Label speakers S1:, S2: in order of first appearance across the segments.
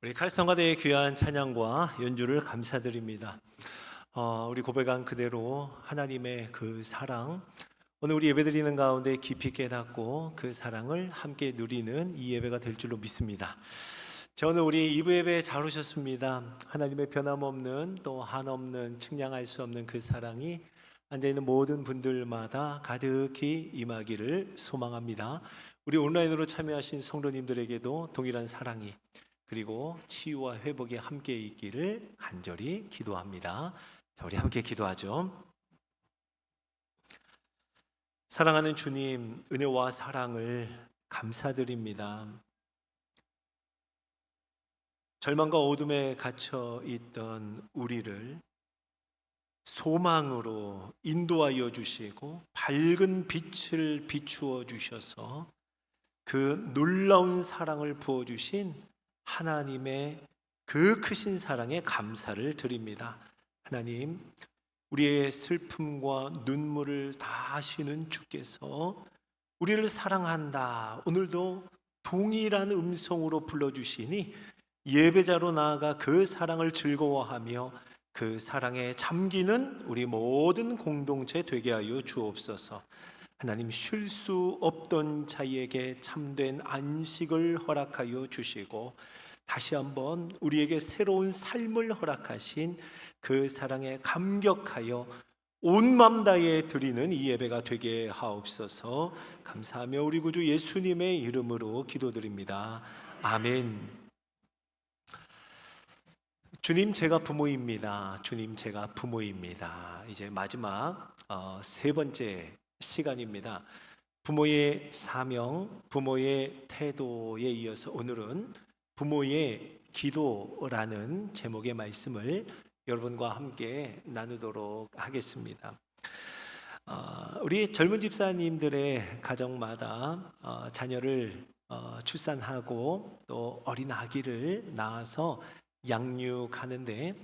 S1: 우리 칼성가대의 귀한 찬양과 연주를 감사드립니다. 우리 고백한 그대로 하나님의 그 사랑, 오늘 우리 예배드리는 가운데 깊이 깨닫고 그 사랑을 함께 누리는 이 예배가 될 줄로 믿습니다. 오늘 우리 2부 예배 잘 오셨습니다. 하나님의 변함없는 또 한없는 측량할 수 없는 그 사랑이 앉아있는 모든 분들마다 가득히 임하기를 소망합니다. 우리 온라인으로 참여하신 성도님들에게도 동일한 사랑이 그리고 치유와 회복이 함께 있기를 간절히 기도합니다. 자, 우리 함께 기도하죠. 사랑하는 주님, 은혜와 사랑을 감사드립니다. 절망과 어둠에 갇혀 있던 우리를 소망으로 인도하여 주시고 밝은 빛을 비추어 주셔서 그 놀라운 사랑을 부어 주신 하나님의 그 크신 사랑에 감사를 드립니다. 하나님, 우리의 슬픔과 눈물을 다 아시는 주께서 우리를 사랑한다, 오늘도 동일한 음성으로 불러주시니 예배자로 나아가 그 사랑을 즐거워하며 그 사랑에 잠기는 우리 모든 공동체 되게 하여 주옵소서. 하나님, 쉴 수 없던 자에게 참된 안식을 허락하여 주시고 다시 한번 우리에게 새로운 삶을 허락하신 그 사랑에 감격하여 온 맘 다해 드리는 이 예배가 되게 하옵소서. 감사하며 우리 구주 예수님의 이름으로 기도드립니다. 아멘. 주님, 제가 부모입니다. 주님, 제가 부모입니다. 이제 마지막 세 번째 시간입니다. 부모의 사명, 부모의 태도에 이어서 오늘은 부모의 기도라는 제목의 말씀을 여러분과 함께 나누도록 하겠습니다. 우리 젊은 집사님들의 가정마다 자녀를 출산하고 또 어린 아기를 낳아서 양육하는데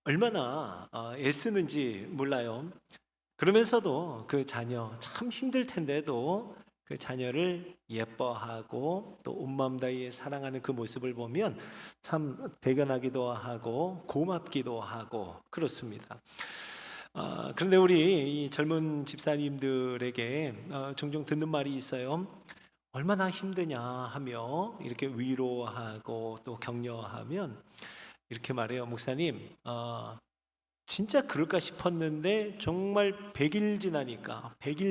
S1: 얼마나 애쓰는지 몰라요. 그러면서도 그 자녀 참 힘들 텐데도 그 자녀를 예뻐하고 또 온 마음 다해 사랑하는 그 모습을 보면 참 대견하기도 하고 고맙기도 하고 그렇습니다. 그런데 우리 이 젊은 집사님들에게 종종 듣는 말이 있어요. 얼마나 힘드냐 하며 이렇게 위로하고 또 격려하면 이렇게 말해요. 목사님, 진짜 그럴까 싶었는데 정말 100일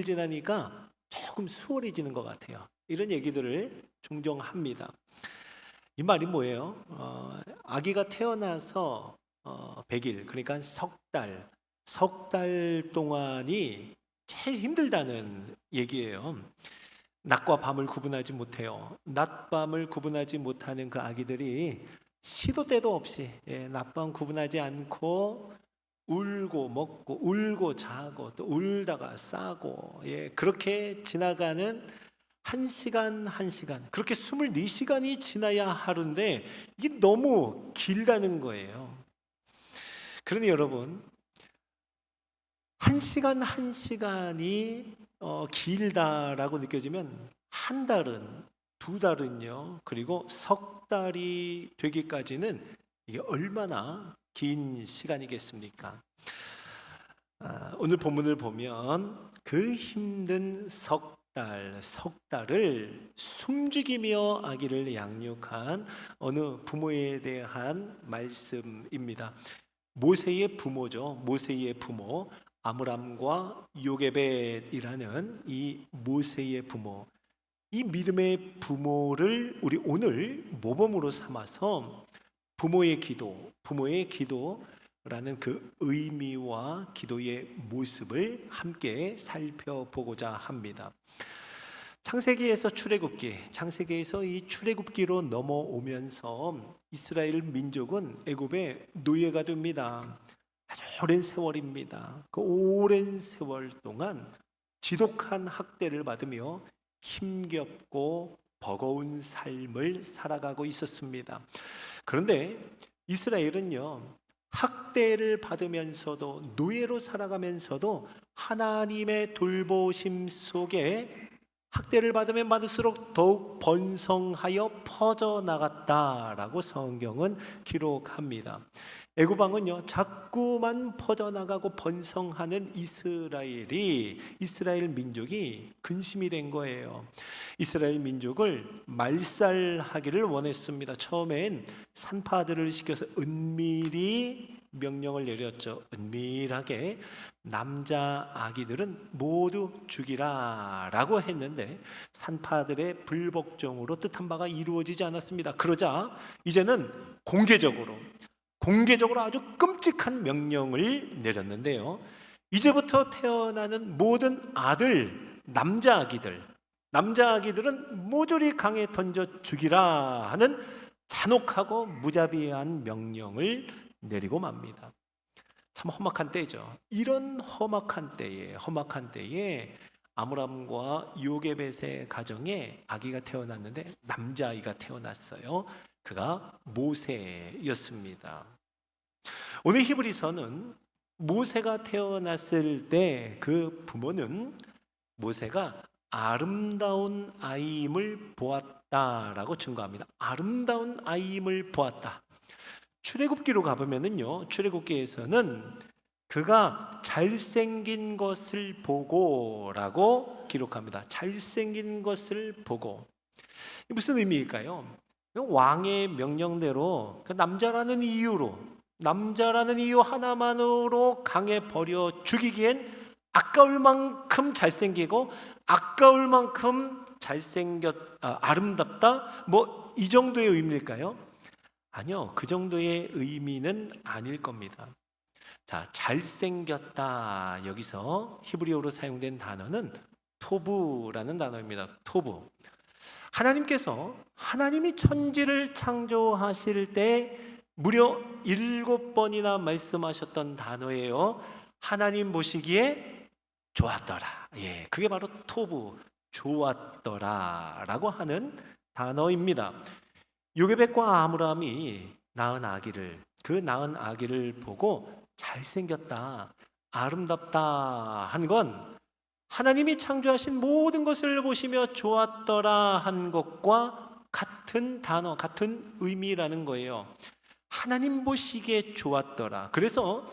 S1: 지나니까 조금 수월해지는 것 같아요. 이런 얘기들을 종종 합니다. 이 말이 뭐예요? 아기가 태어나서 100일, 그러니까 석 달 동안이 제일 힘들다는 얘기예요. 낮과 밤을 구분하지 못해요. 낮밤을 구분하지 못하는 그 아기들이 시도 때도 없이 낮밤 구분하지 않고 울고 먹고 울고 자고 또 울다가 싸고 그렇게 지나가는 한 시간 그렇게 24시간이 지나야 하루인데 이게 너무 길다는 거예요. 그러니 여러분, 한 시간이 길다라고 느껴지면 한 달은, 두 달은요, 그리고 석 달이 되기까지는 이게 얼마나 긴 시간이겠습니까? 오늘 본문을 보면 그 힘든 석 달을 숨죽이며 아기를 양육한 어느 부모에 대한 말씀입니다. 모세의 부모죠. 모세의 부모 아므람과 요게벳이라는 이 모세의 부모, 이 믿음의 부모를 우리 오늘 모범으로 삼아서 부모의 기도라는 그 의미와 기도의 모습을 함께 살펴보고자 합니다. 창세기에서 창세기에서 이 출애굽기로 넘어오면서 이스라엘 민족은 애굽의 노예가 됩니다. 아주 오랜 세월입니다. 그 오랜 세월 동안 지독한 학대를 받으며 힘겹고 버거운 삶을 살아가고 있었습니다. 그런데 이스라엘은요, 학대를 받으면서도 노예로 살아가면서도 하나님의 돌보심 속에 학대를 받으면 받을수록 더욱 번성하여 퍼져나갔다라고 성경은 기록합니다. 애굽 왕은요, 자꾸만 퍼져나가고 번성하는 이스라엘 민족이 근심이 된 거예요. 이스라엘 민족을 말살하기를 원했습니다. 처음엔 산파들을 시켜서 은밀히 명령을 내렸죠. 은밀하게 남자 아기들은 모두 죽이라 라고 했는데 산파들의 불복종으로 뜻한 바가 이루어지지 않았습니다. 그러자 이제는 공개적으로 아주 끔찍한 명령을 내렸는데요. 이제부터 태어나는 모든 아들, 남자 아기들은 모조리 강에 던져 죽이라 하는 잔혹하고 무자비한 명령을 내리고 맙니다. 참 험악한 때죠. 이런 험악한 때에 아므람과 요게벳의 가정에 아기가 태어났는데 남자아이가 태어났어요. 그가 모세였습니다. 오늘 히브리서는 모세가 태어났을 때 그 부모는 모세가 아름다운 아이임을 보았다라고 증거합니다. 아름다운 아이임을 보았다. 출애굽기로 가보면은요, 출애굽기에서는 그가 잘생긴 것을 보고라고 기록합니다. 잘생긴 것을 보고. 무슨 의미일까요? 왕의 명령대로 그 남자라는 이유 하나만으로 강에 버려 죽이기엔 아까울 만큼 잘생기고 아까울 만큼 아름답다, 뭐 이 정도의 의미일까요? 아니요, 그 정도의 의미는 아닐 겁니다. 자, 잘생겼다, 여기서 히브리어로 사용된 단어는 토부라는 단어입니다. 토부. 하나님이 천지를 창조하실 때 무려 7번이나 말씀하셨던 단어예요. 하나님 보시기에 좋았더라. 예, 그게 바로 토부, 좋았더라라고 하는 단어입니다. 요게벳과 아므람이 낳은 아기를 보고 잘생겼다, 아름답다 한 건 하나님이 창조하신 모든 것을 보시며 좋았더라 한 것과 같은 단어, 같은 의미라는 거예요. 하나님 보시기에 좋았더라. 그래서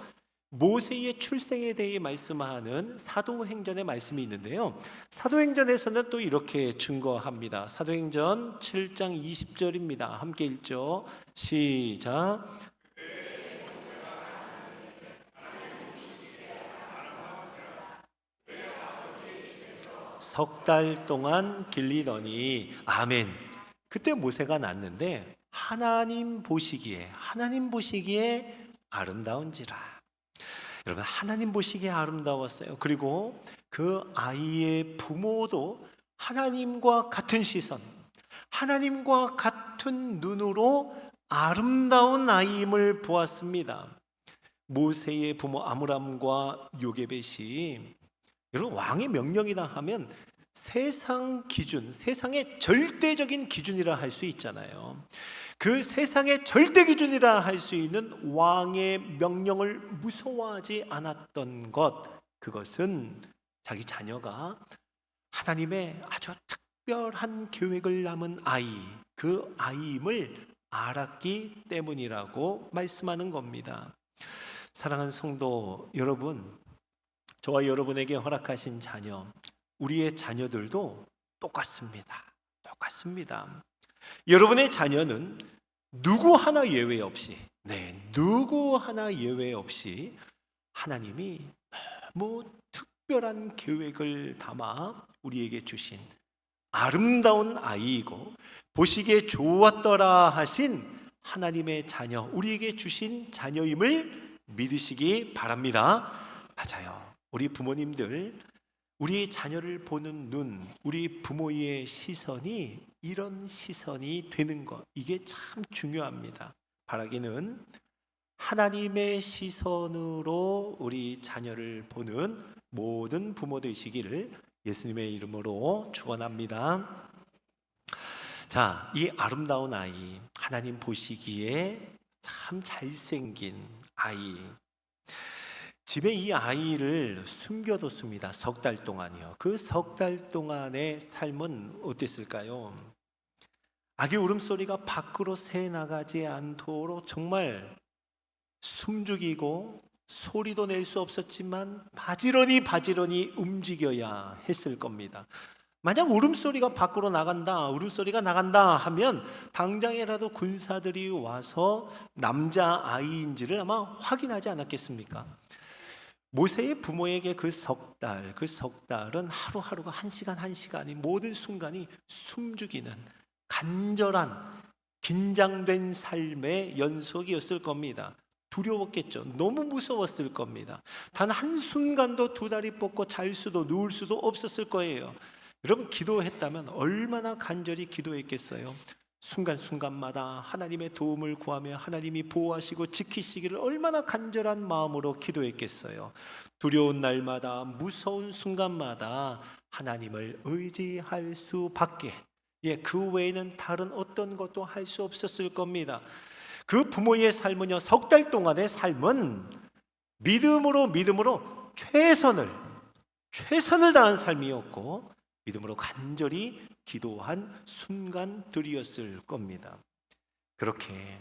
S1: 모세의 출생에 대해 말씀하는 사도행전의 말씀이 있는데요, 사도행전에서는 또 이렇게 증거합니다. 사도행전 7장 20절입니다. 함께 읽죠. 시작. 석 달 동안 길리더니, 아멘. 그때 모세가 낳았는데 하나님 보시기에 아름다운지라. 여러분, 하나님 보시기에 아름다웠어요. 그리고 그 아이의 부모도 하나님과 같은 시선, 하나님과 같은 눈으로 아름다운 아이임을 보았습니다. 모세의 부모 아므람과 요게벳이, 여러분, 왕의 명령이라 하면 세상의 절대적인 기준이라 할 수 있잖아요. 그 세상의 절대 기준이라 할 수 있는 왕의 명령을 무서워하지 않았던 그것은 자기 자녀가 하나님의 아주 특별한 계획을 담은 그 아이임을 알았기 때문이라고 말씀하는 겁니다. 사랑하는 성도 여러분, 저와 여러분에게 허락하신 자녀, 우리의 자녀들도 똑같습니다. 여러분의 자녀는 누구 하나 예외 없이 하나님이 너무 특별한 계획을 담아 우리에게 주신 아름다운 아이이고 보시기에 좋았더라 하신 하나님의 자녀, 우리에게 주신 자녀임을 믿으시기 바랍니다. 맞아요. 우리 부모님들, 우리 자녀를 보는 눈, 우리 부모의 시선이 이런 시선이 되는 것, 이게 참 중요합니다. 바라기는 하나님의 시선으로 우리 자녀를 보는 모든 부모 되시기를 예수님의 이름으로 축원합니다. 자, 이 아름다운 아이, 하나님 보시기에 참 잘생긴 아이, 집에 이 아이를 숨겨뒀습니다. 석 달 동안이요. 그 석 달 동안의 삶은 어땠을까요? 아기 울음소리가 밖으로 새나가지 않도록 정말 숨죽이고 소리도 낼 수 없었지만 바지런히 움직여야 했을 겁니다. 만약 울음소리가 밖으로 나간다, 울음소리가 나간다 하면 당장이라도 군사들이 와서 남자아이인지를 아마 확인하지 않았겠습니까? 모세의 부모에게 그 석 달은 하루하루가 한 시간이 모든 순간이 숨죽이는 간절한 긴장된 삶의 연속이었을 겁니다. 두려웠겠죠. 너무 무서웠을 겁니다. 단 한순간도 두 다리 뻗고 잘 수도 누울 수도 없었을 거예요. 여러분, 기도했다면 얼마나 간절히 기도했겠어요? 순간순간마다 하나님의 도움을 구하며 하나님이 보호하시고 지키시기를 얼마나 간절한 마음으로 기도했겠어요? 두려운 날마다, 무서운 순간마다 하나님을 의지할 수밖에, 그 외에는 다른 어떤 것도 할 수 없었을 겁니다. 그 부모의 삶은요, 석 달 동안의 삶은 믿음으로 최선을 다한 삶이었고, 믿음으로 간절히 기도한 순간들이었을 겁니다. 그렇게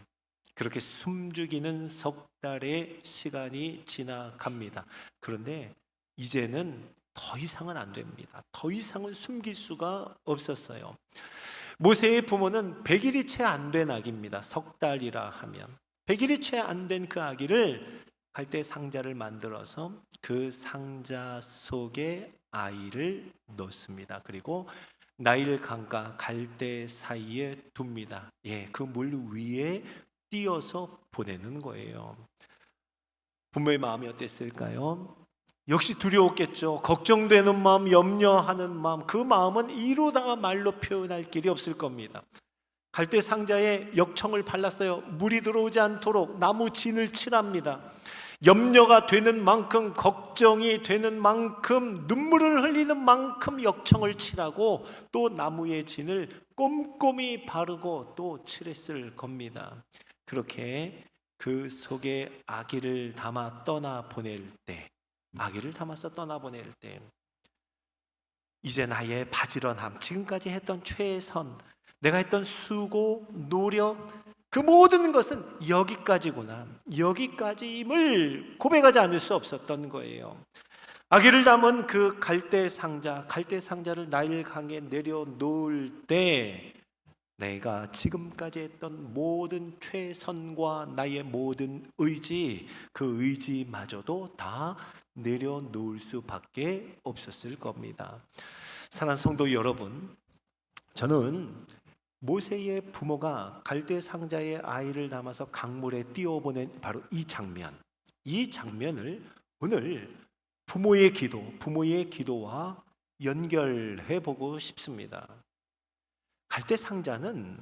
S1: 숨죽이는 석 달의 시간이 지나갑니다. 그런데 이제는 더 이상은 안 됩니다. 더 이상은 숨길 수가 없었어요. 모세의 부모는 100일이 채 안 된 아기입니다. 석 달이라 하면 100일이 채 안 된 그 아기를 갈대 상자를 만들어서 그 상자 속에 아이를 넣습니다. 그리고 나일 강과 갈대 사이에 둡니다. 그 물 위에 띄어서 보내는 거예요. 부모의 마음이 어땠을까요? 역시 두려웠겠죠. 걱정되는 마음, 염려하는 마음, 그 마음은 이루다가 말로 표현할 길이 없을 겁니다. 갈대 상자에 역청을 발랐어요. 물이 들어오지 않도록 나무 진을 칠합니다. 염려가 되는 만큼, 걱정이 되는 만큼, 눈물을 흘리는 만큼 역청을 칠하고 또 나무의 진을 꼼꼼히 바르고 또 칠했을 겁니다. 그렇게 그 속에 아기를 담아 떠나보낼 때, 이제 나의 바지런함, 지금까지 했던 최선, 내가 했던 수고, 노력, 그 모든 것은 여기까지임을 고백하지 않을 수 없었던 거예요. 아기를 담은 그 갈대 상자를 나일강에 내려놓을 때 내가 지금까지 했던 모든 최선과 나의 모든 의지, 그 의지마저도 다 내려놓을 수밖에 없었을 겁니다. 사랑하는 성도 여러분, 저는 모세의 부모가 갈대 상자에 아이를 담아서 강물에 띄워보낸 바로 이 장면을 오늘 부모의 기도와 연결해 보고 싶습니다. 갈대 상자는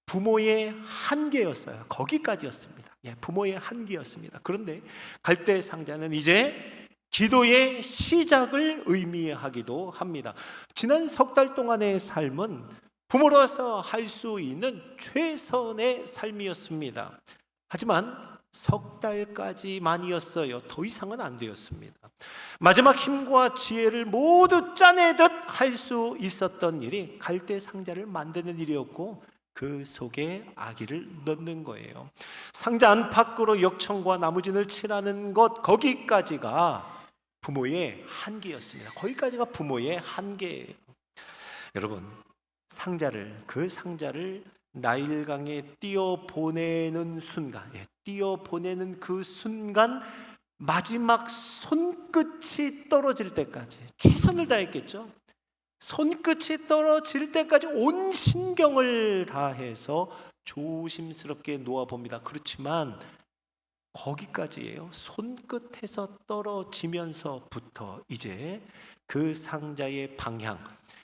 S1: 부모의 한계였어요. 거기까지였습니다. 부모의 한계였습니다. 그런데 갈대 상자는 이제 기도의 시작을 의미하기도 합니다. 지난 석 달 동안의 삶은 부모로서 할 수 있는 최선의 삶이었습니다. 하지만 석 달까지만이었어요. 더 이상은 안 되었습니다. 마지막 힘과 지혜를 모두 짜내듯 할 수 있었던 일이 갈대 상자를 만드는 일이었고 그 속에 아기를 넣는 거예요. 상자 안팎으로 역청과 나무진을 칠하는 것, 거기까지가 부모의 한계였습니다. 거기까지가 부모의 한계예요. 여러분, 그 상자를 나일강에 띄어보내는 그 순간 마지막 손끝이 떨어질 때까지 최선을 다했겠죠. 손끝이 떨어질 때까지 온 신경을 다해서 조심스럽게 놓아봅니다. 그렇지만 거기까지예요. 손끝에서 떨어지면서부터 이제 그 상자의 방향,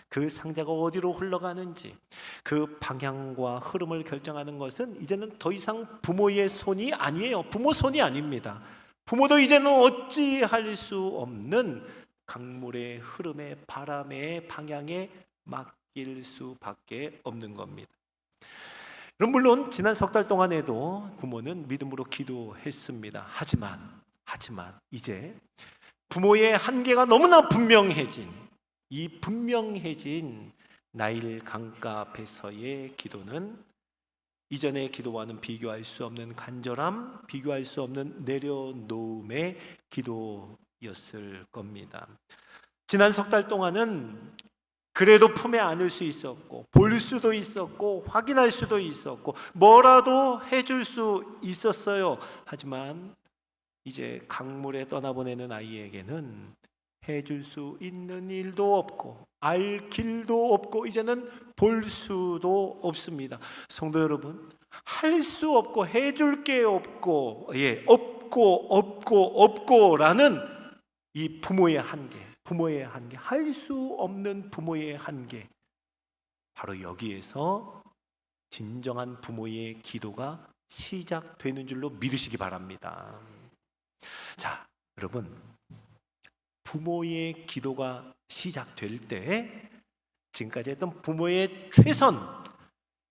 S1: 그 상자가 어디로 흘러가는지 그 방향과 흐름을 결정하는 것은 이제는 더 이상 부모의 손이 아니에요. 부모 손이 아닙니다. 부모도 이제는 어찌할 수 없는 강물의 흐름에, 바람의 방향에 맡길 수밖에 없는 겁니다. 물론 지난 석 달 동안에도 부모는 믿음으로 기도했습니다. 하지만 하지만 이제 부모의 한계가 너무나 분명해진 이 분명해진 나일 강가 앞에서의 기도는 이전의 기도와는 비교할 수 없는 간절함, 비교할 수 없는 내려놓음의 기도였을 겁니다. 지난 석 달 동안은 그래도 품에 안을 수 있었고, 볼 수도 있었고, 확인할 수도 있었고, 뭐라도 해줄 수 있었어요. 하지만 이제 강물에 떠나보내는 아이에게는 해줄 수 있는 일도 없고, 알 길도 없고, 이제는 볼 수도 없습니다. 성도 여러분, 할 수 없고 해줄 게 없고, 없고라는 이 부모의 한계, 할 수 없는 부모의 한계, 바로 여기에서 진정한 부모의 기도가 시작되는 줄로 믿으시기 바랍니다. 자, 여러분, 부모의 기도가 시작될 때 지금까지 했던 부모의 최선,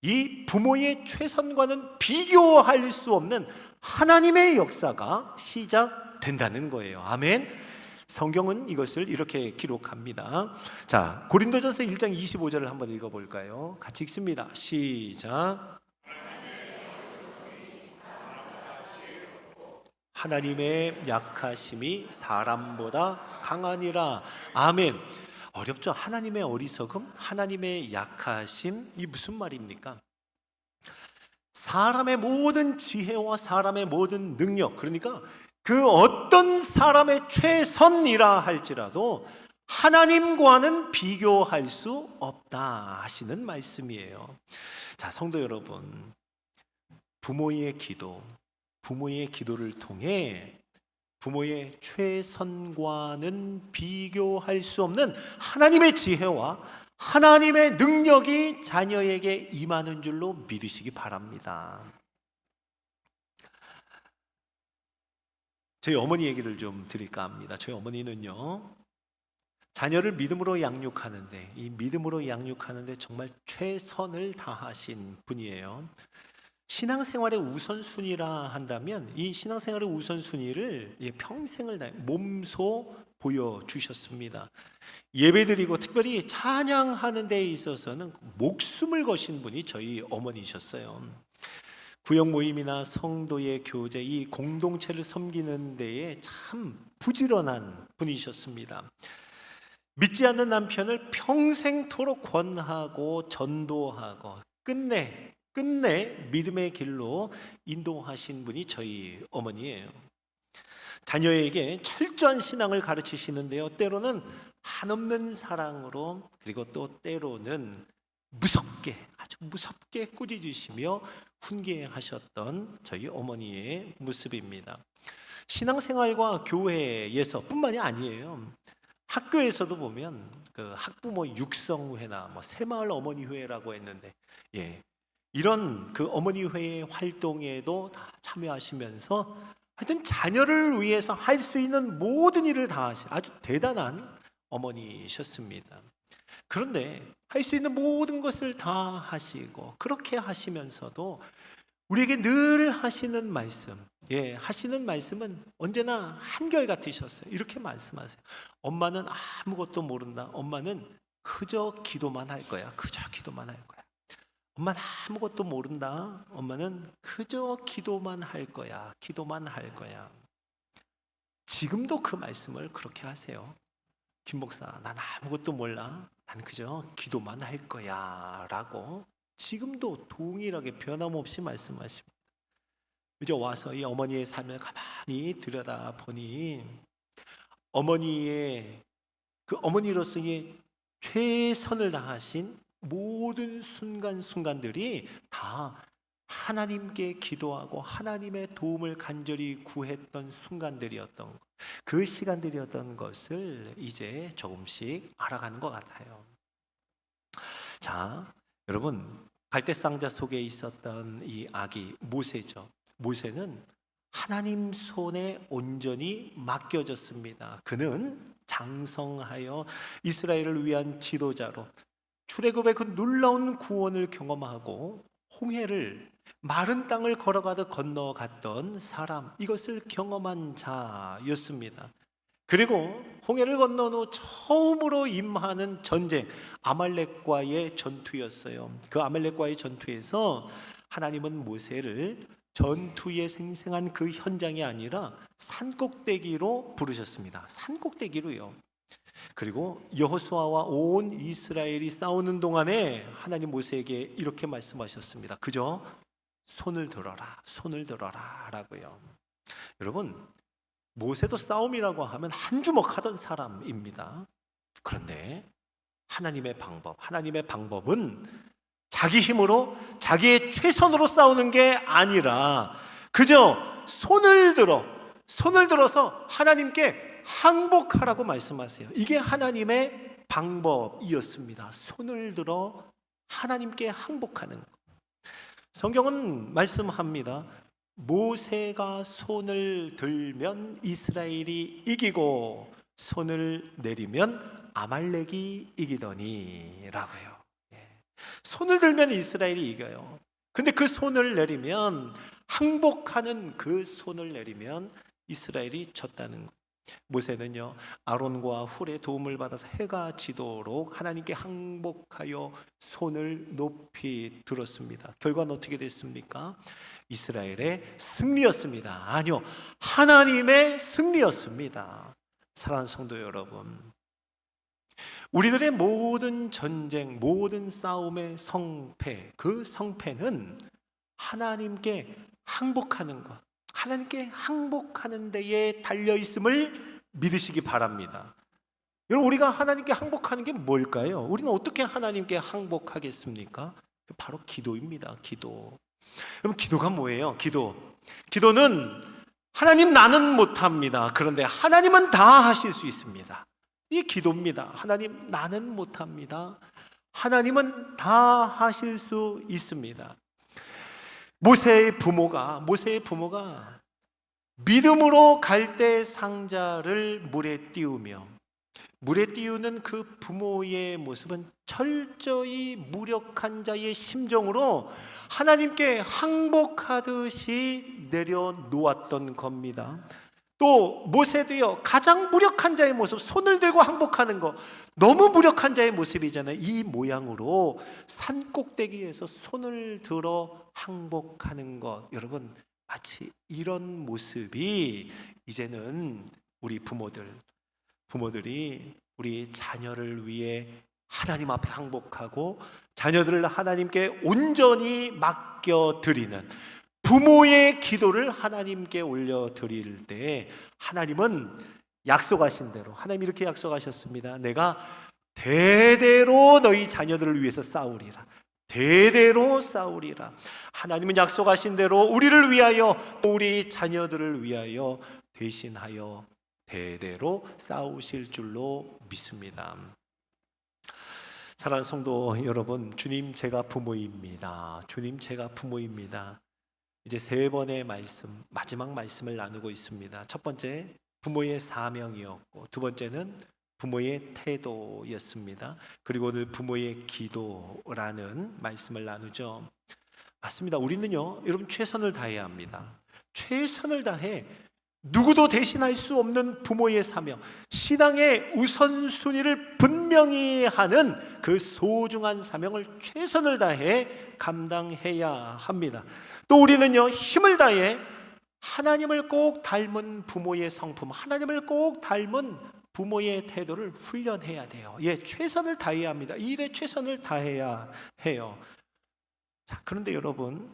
S1: 이 부모의 최선과는 비교할 수 없는 하나님의 역사가 시작된다는 거예요. 아멘. 성경은 이것을 이렇게 기록합니다. 자, 고린도전서 1장 25절을 한번 읽어볼까요? 같이 읽습니다. 시작. 하나님의 약하심이 사람보다 강하니라. 아멘. 어렵죠? 하나님의 어리석음, 하나님의 약하심, 이 무슨 말입니까? 사람의 모든 지혜와 사람의 모든 능력, 그러니까 그 어떤 사람의 최선이라 할지라도 하나님과는 비교할 수 없다 하시는 말씀이에요. 자, 성도 여러분, 부모의 기도를 통해 부모의 최선과는 비교할 수 없는 하나님의 지혜와 하나님의 능력이 자녀에게 임하는 줄로 믿으시기 바랍니다. 저희 어머니 얘기를 좀 드릴까 합니다. 저희 어머니는요, 자녀를 믿음으로 양육하는데, 이 믿음으로 양육하는데 정말 최선을 다하신 분이에요. 신앙생활의 우선순위라 한다면 이 신앙생활의 우선순위를 평생을 다해 몸소 보여주셨습니다. 예배드리고 특별히 찬양하는 데 있어서는 목숨을 거신 분이 저희 어머니셨어요. 구역 모임이나 성도의 교제, 이 공동체를 섬기는 데에 참 부지런한 분이셨습니다. 믿지 않는 남편을 평생토록 권하고 전도하고 끝내 믿음의 길로 인도하신 분이 저희 어머니예요. 자녀에게 철저한 신앙을 가르치시는데요, 때로는 한없는 사랑으로, 그리고 또 때로는 아주 무섭게 꾸짖으시며 훈계하셨던 저희 어머니의 모습입니다. 신앙생활과 교회에서 뿐만이 아니에요. 학교에서도 보면 그 학부모 육성회나 새마을 어머니회라고 했는데, 이런 그 어머니회의 활동에도 다 참여하시면서 하여튼 자녀를 위해서 할 수 있는 모든 일을 다 하신 아주 대단한 어머니셨습니다. 그런데 할 수 있는 모든 것을 다 하시고 그렇게 하시면서도 우리에게 늘 하시는 말씀은 언제나 한결같으셨어요. 이렇게 말씀하세요. 엄마는 아무것도 모른다. 엄마는 그저 기도만 할 거야. 엄마는 아무것도 모른다. 엄마는 그저 기도만 할 거야. 지금도 그 말씀을 그렇게 하세요. 김 목사, 난 아무것도 몰라. 난 그저 기도만 할 거야 라고 지금도 동일하게 변함없이 말씀하십니다. 이제 와서 이 어머니의 삶을 가만히 들여다보니 어머니로서의 최선을 다하신 모든 순간순간들이 다 하나님께 기도하고 하나님의 도움을 간절히 구했던 순간들이었던 것, 그 시간들이었던 것을 이제 조금씩 알아가는 것 같아요. 자, 여러분, 갈대상자 속에 있었던 이 아기 모세죠. 모세는 하나님 손에 온전히 맡겨졌습니다. 그는 장성하여 이스라엘을 위한 지도자로 출애굽의 그 놀라운 구원을 경험하고 홍해를 마른 땅을 걸어가듯 건너갔던 사람, 이것을 경험한 자였습니다. 그리고 홍해를 건넌 후 처음으로 임하는 전쟁, 아말렉과의 전투였어요. 그 아말렉과의 전투에서 하나님은 모세를 전투에 생생한 그 현장이 아니라 산꼭대기로 부르셨습니다. 산꼭대기로요. 그리고 여호수아와 온 이스라엘이 싸우는 동안에 하나님 모세에게 이렇게 말씀하셨습니다. 그저 손을 들어라, 손을 들어라 라고요. 여러분, 모세도 싸움이라고 하면 한 주먹 하던 사람입니다. 그런데 하나님의 방법은 자기 힘으로, 자기의 최선으로 싸우는 게 아니라 그저 손을 들어서 하나님께 항복하라고 말씀하세요. 이게 하나님의 방법이었습니다. 손을 들어 하나님께 항복하는 것. 성경은 말씀합니다. 모세가 손을 들면 이스라엘이 이기고 손을 내리면 아말렉이 이기더니 라고요. 손을 들면 이스라엘이 이겨요. 근데 그 손을 내리면, 항복하는 그 손을 내리면 이스라엘이 졌다는 것. 모세는요, 아론과 훌의 도움을 받아서 해가 지도록 하나님께 항복하여 손을 높이 들었습니다. 결과는 어떻게 됐습니까? 이스라엘의 승리였습니다. 아니요, 하나님의 승리였습니다. 사랑하는 성도 여러분, 우리들의 모든 전쟁, 모든 싸움의 성패, 그 성패는 하나님께 항복하는 것, 하나님께 항복하는 데에 달려있음을 믿으시기 바랍니다. 여러분, 우리가 하나님께 항복하는 게 뭘까요? 우리는 어떻게 하나님께 항복하겠습니까? 바로 기도입니다. 기도. 여러분, 기도가 뭐예요? 기도는 하나님, 나는 못합니다. 그런데 하나님은 다 하실 수 있습니다. 이 기도입니다. 하나님, 나는 못합니다. 하나님은 다 하실 수 있습니다. 모세의 부모가 믿음으로 갈대 상자를 물에 띄우며, 물에 띄우는 그 부모의 모습은 철저히 무력한 자의 심정으로 하나님께 항복하듯이 내려놓았던 겁니다. 또 모세도요, 가장 무력한 자의 모습, 손을 들고 항복하는 거, 너무 무력한 자의 모습이잖아요. 이 모양으로 산꼭대기에서 손을 들어 항복하는 것, 여러분, 마치 이런 모습이 이제는 우리 부모들이 우리 자녀를 위해 하나님 앞에 항복하고 자녀들을 하나님께 온전히 맡겨드리는 부모의 기도를 하나님께 올려드릴 때, 하나님은 약속하신 대로, 하나님 이렇게 약속하셨습니다. 내가 대대로 너희 자녀들을 위해서 싸우리라. 대대로 싸우리라. 하나님은 약속하신 대로 우리를 위하여, 우리 자녀들을 위하여 대신하여 대대로 싸우실 줄로 믿습니다. 사랑하는 성도 여러분, 주님, 제가 부모입니다. 주님, 제가 부모입니다. 이제 세 번의 말씀, 마지막 말씀을 나누고 있습니다. 첫 번째, 부모의 사명이었고, 두 번째는 부모의 태도였습니다. 그리고 오늘 부모의 기도라는 말씀을 나누죠. 맞습니다. 우리는요, 여러분, 최선을 다해야 합니다. 최선을 다해 누구도 대신할 수 없는 부모의 사명, 신앙의 우선순위를 분명히 하는 그 소중한 사명을 최선을 다해 감당해야 합니다. 또 우리는요, 힘을 다해 하나님을 꼭 닮은 부모의 성품, 하나님을 꼭 닮은 부모의 태도를 훈련해야 돼요. 최선을 다해야 합니다. 이 일에 최선을 다해야 해요. 자, 그런데 여러분,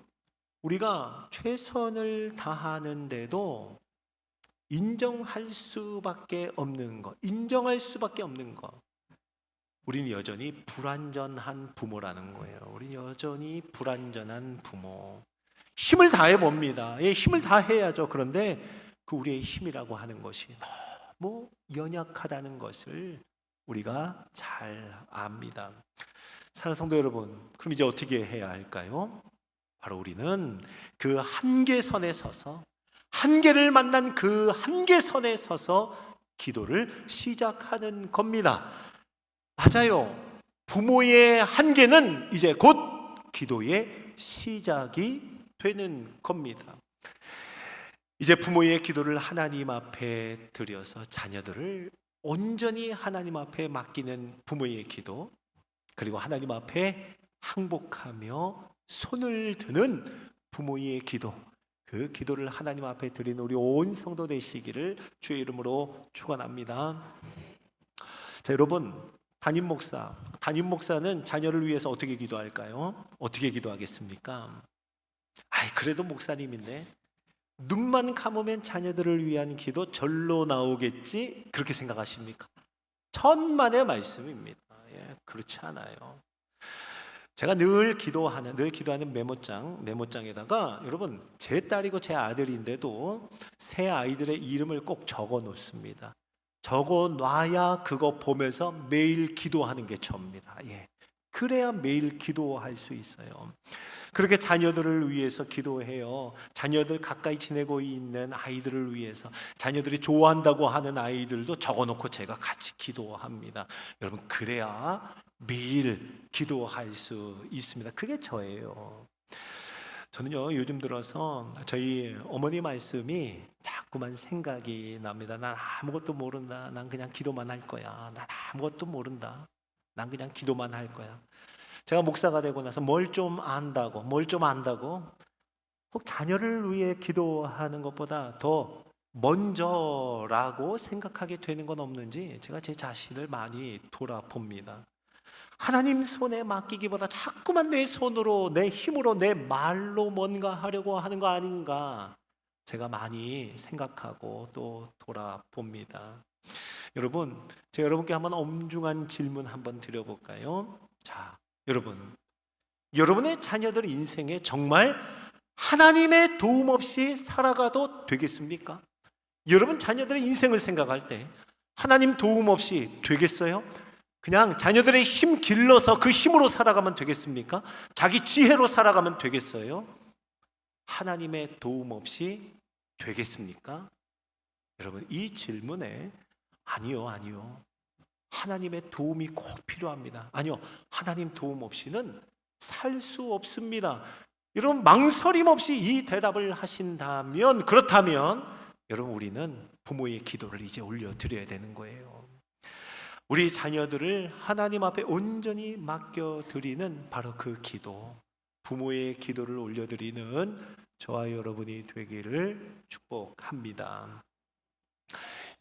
S1: 우리가 최선을 다하는데도 인정할 수밖에 없는 것, 우리는 여전히 불완전한 부모라는 거예요. 우리는 여전히 불완전한 부모. 힘을 다해 봅니다. 힘을 다해야죠. 그런데 그 우리의 힘이라고 하는 것이 너무 연약하다는 것을 우리가 잘 압니다. 사랑하는 성도 여러분, 그럼 이제 어떻게 해야 할까요? 바로 우리는 그 한계선에 서서, 한계를 만난 그 한계선에 서서 기도를 시작하는 겁니다. 맞아요. 부모의 한계는 이제 곧 기도의 시작이 되는 겁니다. 이제 부모의 기도를 하나님 앞에 드려서 자녀들을 온전히 하나님 앞에 맡기는 부모의 기도, 그리고 하나님 앞에 항복하며 손을 드는 부모의 기도, 그 기도를 하나님 앞에 드리는 우리 온 성도 되시기를 주의 이름으로 축원합니다. 자, 여러분, 담임 목사는 자녀를 위해서 어떻게 기도할까요? 어떻게 기도하겠습니까? 그래도 목사님인데 눈만 감으면 자녀들을 위한 기도 절로 나오겠지, 그렇게 생각하십니까? 천만의 말씀입니다. 그렇지 않아요. 제가 늘 기도하는 메모장에다가 여러분, 제 딸이고 제 아들인데도 새 아이들의 이름을 꼭 적어 놓습니다. 적어 놔야 그거 보면서 매일 기도하는 게 저입니다. 그래야 매일 기도할 수 있어요. 그렇게 자녀들을 위해서 기도해요. 자녀들 가까이 지내고 있는 아이들을 위해서, 자녀들이 좋아한다고 하는 아이들도 적어놓고 제가 같이 기도합니다. 여러분, 그래야 매일 기도할 수 있습니다. 그게 저예요. 저는요, 요즘 들어서 저희 어머니 말씀이 자꾸만 생각이 납니다. 난 아무것도 모른다. 난 그냥 기도만 할 거야. 난 아무것도 모른다. 난 그냥 기도만 할 거야. 제가 목사가 되고 나서 뭘 좀 안다고 혹 자녀를 위해 기도하는 것보다 더 먼저라고 생각하게 되는 건 없는지 제가 제 자신을 많이 돌아봅니다. 하나님 손에 맡기기보다 자꾸만 내 손으로, 내 힘으로, 내 말로 뭔가 하려고 하는 거 아닌가, 제가 많이 생각하고 또 돌아봅니다. 여러분, 제가 여러분께 한번 엄중한 질문 한번 드려볼까요? 자, 여러분의 자녀들 인생에 정말 하나님의 도움 없이 살아가도 되겠습니까? 여러분 자녀들의 인생을 생각할 때 하나님 도움 없이 되겠어요? 그냥 자녀들의 힘 길러서 그 힘으로 살아가면 되겠습니까? 자기 지혜로 살아가면 되겠어요? 하나님의 도움 없이 되겠습니까? 여러분, 이 질문에 아니요. 하나님의 도움이 꼭 필요합니다. 아니요, 하나님 도움 없이는 살 수 없습니다. 여러분, 망설임 없이 이 대답을 하신다면, 그렇다면 여러분, 우리는 부모의 기도를 이제 올려드려야 되는 거예요. 우리 자녀들을 하나님 앞에 온전히 맡겨드리는 바로 그 기도, 부모의 기도를 올려드리는 저와 여러분이 되기를 축복합니다.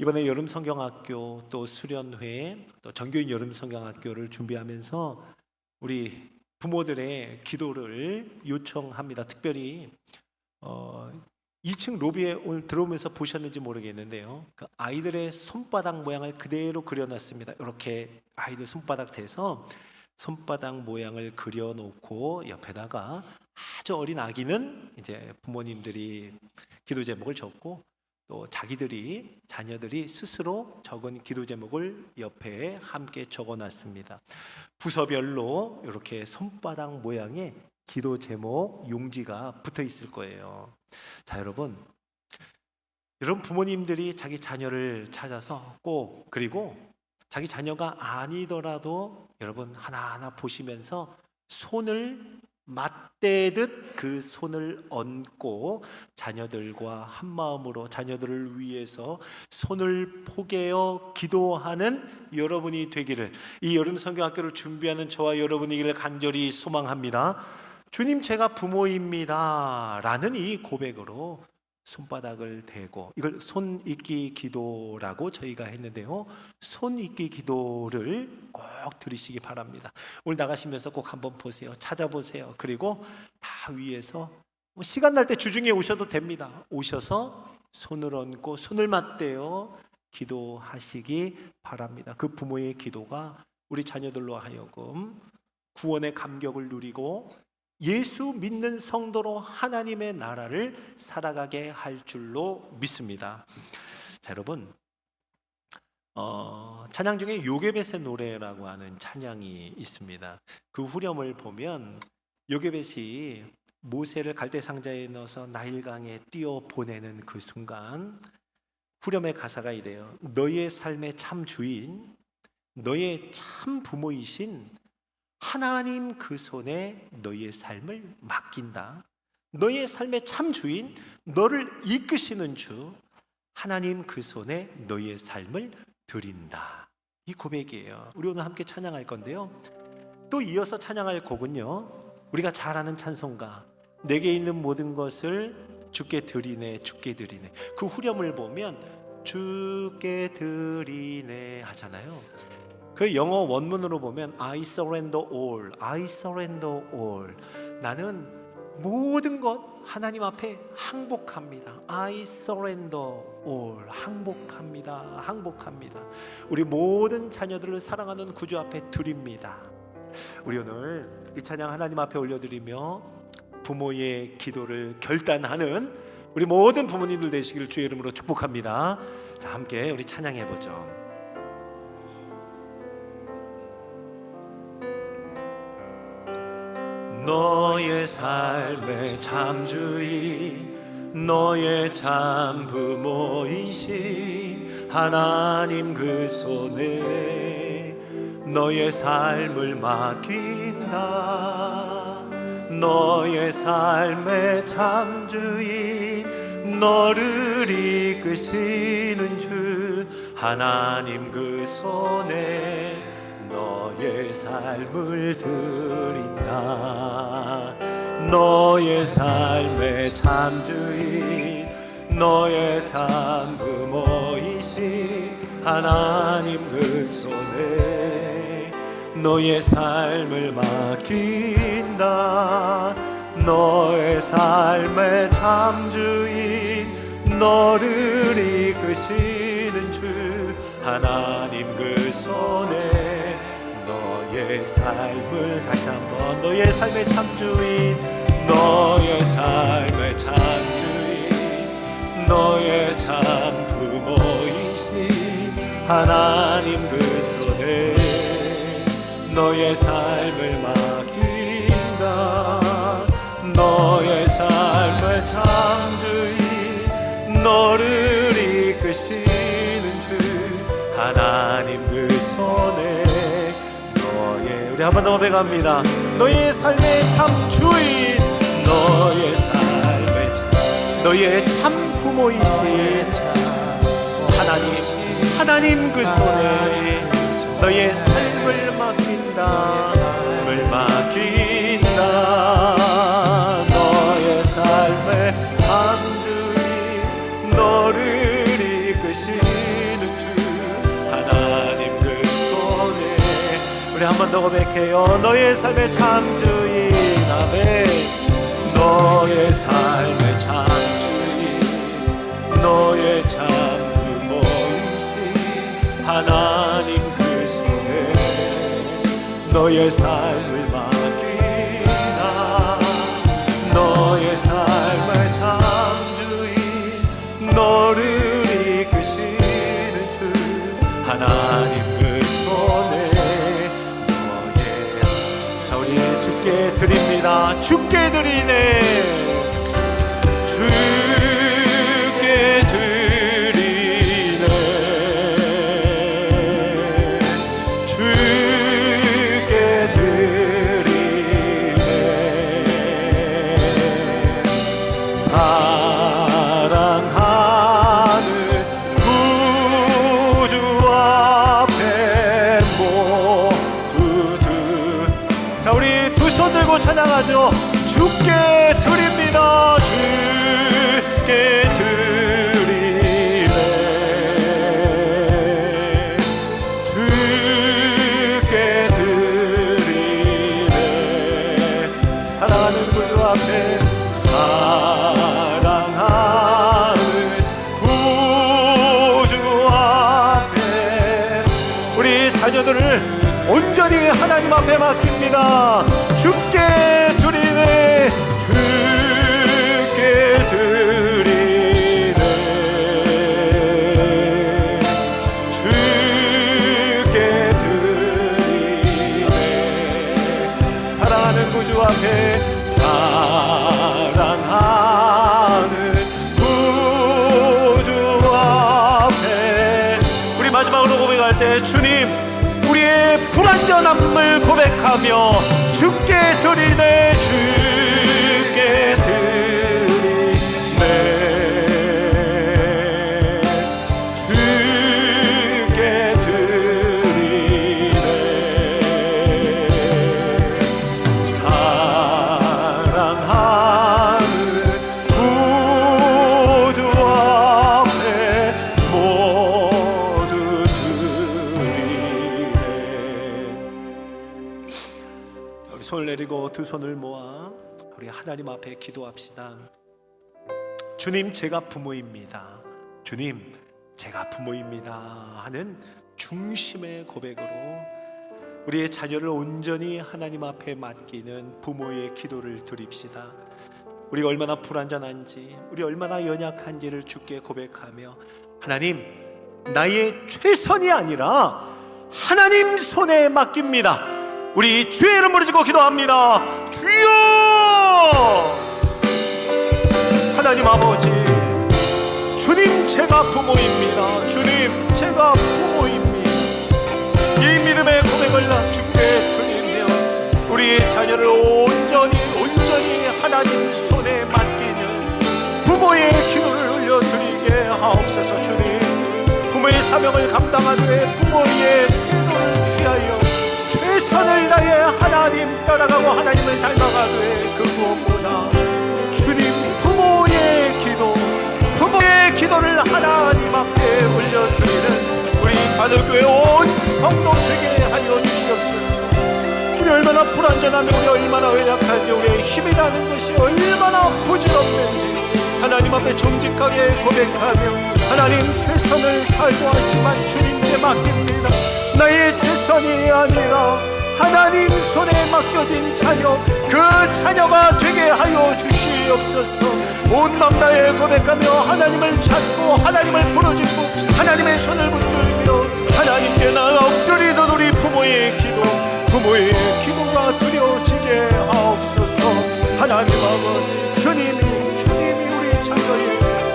S1: 이번에 여름 성경학교, 또 수련회, 또 전교인 여름 성경학교를 준비하면서 우리 부모들의 기도를 요청합니다. 특별히 2층 로비에 오늘 들어오면서 보셨는지 모르겠는데요, 그 아이들의 손바닥 모양을 그대로 그려놨습니다. 이렇게 아이들 손바닥 대서 손바닥 모양을 그려놓고 옆에다가 아주 어린 아기는 이제 부모님들이 기도 제목을 적고, 또 자녀들이 스스로 적은 기도 제목을 옆에 함께 적어놨습니다. 부서별로 이렇게 손바닥 모양의 기도 제목 용지가 붙어 있을 거예요. 자, 여러분 부모님들이 자기 자녀를 찾아서 꼭, 그리고 자기 자녀가 아니더라도 여러분 하나하나 보시면서 손을 맞대듯 그 손을 얹고 자녀들과 한 마음으로 자녀들을 위해서 손을 포개어 기도하는 여러분이 되기를, 이 여름 성경학교를 준비하는 저와 여러분이기를 간절히 소망합니다. 주님, 제가 부모입니다 라는 이 고백으로 손바닥을 대고, 이걸 손익기 기도라고 저희가 했는데요, 손익기 기도를 꼭 들으시기 바랍니다. 오늘 나가시면서 꼭 한번 보세요. 찾아보세요. 그리고 다 위에서 시간 날 때 주중에 오셔도 됩니다. 오셔서 손을 얹고 손을 맞대어 기도하시기 바랍니다. 그 부모의 기도가 우리 자녀들로 하여금 구원의 감격을 누리고 예수 믿는 성도로 하나님의 나라를 살아가게 할 줄로 믿습니다. 자, 여러분, 찬양 중에 요게벳의 노래라고 하는 찬양이 있습니다. 그 후렴을 보면 요게벳이 모세를 갈대 상자에 넣어서 나일강에 띄어 보내는 그 순간, 후렴의 가사가 이래요. 너의 삶의 참 주인, 너의 참 부모이신 하나님 그 손에 너희의 삶을 맡긴다. 너희의 삶의 참 주인, 너를 이끄시는 주 하나님 그 손에 너희의 삶을 드린다. 이 고백이에요. 우리 오늘 함께 찬양할 건데요, 또 이어서 찬양할 곡은요, 우리가 잘 아는 찬송가 내게 있는 모든 것을 주께 드리네, 주께 드리네. 그 후렴을 보면 주께 드리네 하잖아요. 그 영어 원문으로 보면 I surrender all, I surrender all. 나는 모든 것 하나님 앞에 항복합니다. I surrender all. 항복합니다. 항복합니다. 우리 모든 자녀들을 사랑하는 구주 앞에 드립니다. 우리 오늘 이 찬양 하나님 앞에 올려드리며 부모의 기도를 결단하는 우리 모든 부모님들 되시기를 주의 이름으로 축복합니다. 자, 함께 우리 찬양해보죠. 너의 삶의 참 주인, 너의 참 부모이신 하나님 그 손에 너의 삶을 맡긴다. 너의 삶의 참 주인, 너를 이끄시는 주 하나님 그 손에 너의 삶을 드린다. 너의 삶의 참 주인, 너의 참 부모이신 하나님 그 손에 너의 삶을 맡긴다. 너의 삶의 참 주인, 너를 이끄시는 주 하나님 그 손에 너의 삶을, 다시 한번, 너의 삶의 참 주인, 너의 삶의 참 주인, 너의 참 부모이신 하나님 그 손에 너의 삶을 맡긴다. 너의 삶의 참 주인, 너를 이끄시는 주 하나님 그 손에 우리 한 번 더 고백합니다. 너의 삶의 참 주인, 너의 삶의 너의 참 부모이신 하나님 그 손에 너의 삶을 맡긴다. 삶을 맡긴다. 너의 삶의 참 주인, 너를 이끄시는 주 하나님 그 손에 우리 한 번 더 고백해요. 너의 삶의 참 주인, 아멘. 너의 삶의 참 주인, 너의 참 부모이신 하나님 그 손에 너의 삶을 맡긴다. 너의 삶의 참 주인, 너를 이끄시는 주 하나님 그 손에 주께 드립니다. 주께 드리네. 주께 드리네. 주께 드리네. 사랑하는 구주 앞에 자, 우리 두 손 들고 찬양하죠. 주께 드립니다. 주께 드리네. 주께 드리네. 사랑하는 구주 앞에, 사랑하는 구주 앞에 우리 자녀들을 온전히 하나님 앞에 맡깁니다. 주께 드리네. 주께 드리네. 주께 드리네. 사랑하는 구주 앞에, 사랑하는 구주 앞에 우리 마지막으로 고백할 때, 주님, 우리의 불완전함을 고백합니다. 고백하며 주께 드리네, 주께 드리네, 주께 드리네. 사랑하는 구주 앞에 모두 드리네. 우리 손을 내리고 두 손을 모아 우리 하나님 앞에 기도합시다. 주님, 제가 부모입니다. 주님, 제가 부모입니다 하는 중심의 고백으로 우리의 자녀를 온전히 하나님 앞에 맡기는 부모의 기도를 드립시다. 우리가 얼마나 불완전한지, 우리 얼마나 연약한지를 주께 고백하며, 하나님, 나의 최선이 아니라 하나님 손에 맡깁니다. 우리 주의 이름 부르짖고 기도합니다. 주여! 하나님 아버지, 주님, 제가 부모입니다. 주님, 제가 부모입니다. 이 믿음의 고백을 주께 드리며 우리의 자녀를 온전히 하나님 손에 맡기는 부모의 기도를 올려드리게 하옵소서. 주님, 부모의 사명을 감당하되 부모의 기도를 취하여 최선을 다해 하나님 따라가고 하나님을 닮아가되, 그 무엇보다 주님, 부모의 기도를 하나님 앞에 올려드리는 우리 바늘교회 온 성도 되게 하여 주시옵소서. 우리 얼마나 불완전하며 우리 얼마나 연약한지, 우리의 힘이라는 것이 얼마나 부질없는지 하나님 앞에 정직하게 고백하며, 하나님, 최선을 다하려 하지만 주님께 맡깁니다. 나의 최선이 아니라 하나님 손에 맡겨진 자녀, 그 자녀가 되게 하여 주시옵소서. 온 맘 다해 고백하며 하나님을 찾고 하나님을 부르짖고 하나님의 손을 붙들며 하나님께 나아가 엎드리던 우리 부모의 기도가 드려지게 하옵소서. 하나님 아버지, 주님이 우리 자녀의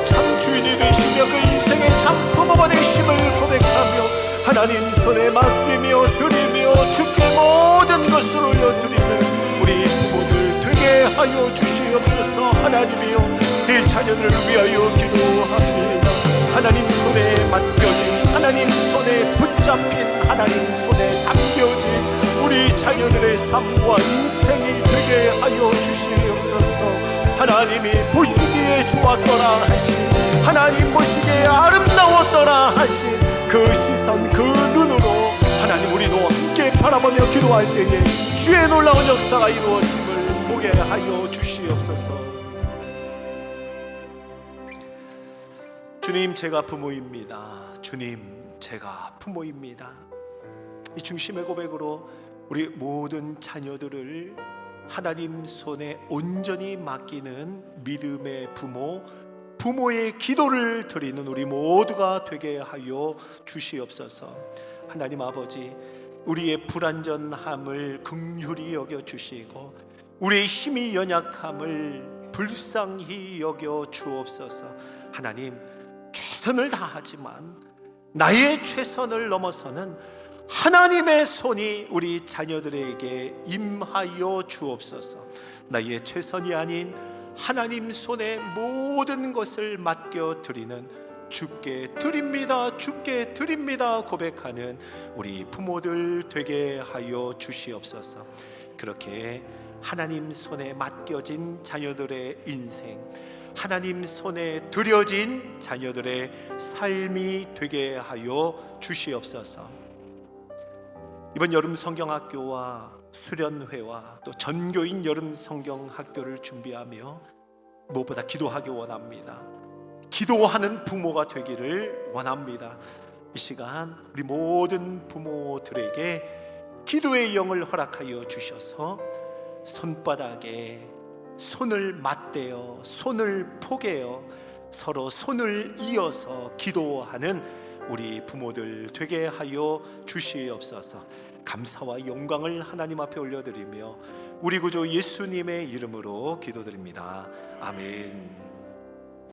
S1: 참 주인이 되시며 그 인생의 참 부모가 되심을 고백하며 하나님 손에 맡기며 드리며 주께 모든 것을 올려드리는 우리 부모들 되게 하여 주시옵소서. 하나님이여, 이 자녀들을 위하여 기도합니다. 하나님 손에 맡겨진, 하나님 손에 붙잡힌, 하나님 손에 담겨진 우리 자녀들의 삶과 인생이 되게 하여 주시옵소서. 하나님이 보시기에 좋았더라 하신, 하나님 보시기에 아름다웠더라 하신 그 시선, 그 눈으로 하나님, 우리도 함께 바라보며 기도할 때에 주의 놀라운 역사가 이루어짐을 보게 하여 주시옵소서. 주님, 제가 부모입니다. 주님, 제가 부모입니다. 이 중심의 고백으로 우리 모든 자녀들을 하나님 손에 온전히 맡기는 믿음의 부모의 기도를 드리는 우리 모두가 되게 하여 주시옵소서. 하나님 아버지, 우리의 불완전함을 긍휼히 여겨 주시고 우리의 힘이 연약함을 불쌍히 여겨 주옵소서. 하나님, 최선을 다하지만 나의 최선을 넘어서는 하나님의 손이 우리 자녀들에게 임하여 주옵소서. 나의 최선이 아닌 하나님 손에 모든 것을 맡겨드리는 주께 드립니다, 주께 드립니다 고백하는 우리 부모들 되게 하여 주시옵소서. 그렇게 하나님 손에 맡겨진 자녀들의 인생, 하나님 손에 드려진 자녀들의 삶이 되게 하여 주시옵소서. 이번 여름 성경학교와 수련회와 또 전교인 여름 성경학교를 준비하며 무엇보다 기도하기 원합니다. 기도하는 부모가 되기를 원합니다. 이 시간 우리 모든 부모들에게 기도의 영을 허락하여 주셔서 손바닥에 손을 맞대어 손을 포개어 서로 손을 이어서 기도하는 우리 부모들 되게 하여 주시옵소서. 감사와 영광을 하나님 앞에 올려드리며 우리 구주 예수님의 이름으로 기도드립니다. 아멘.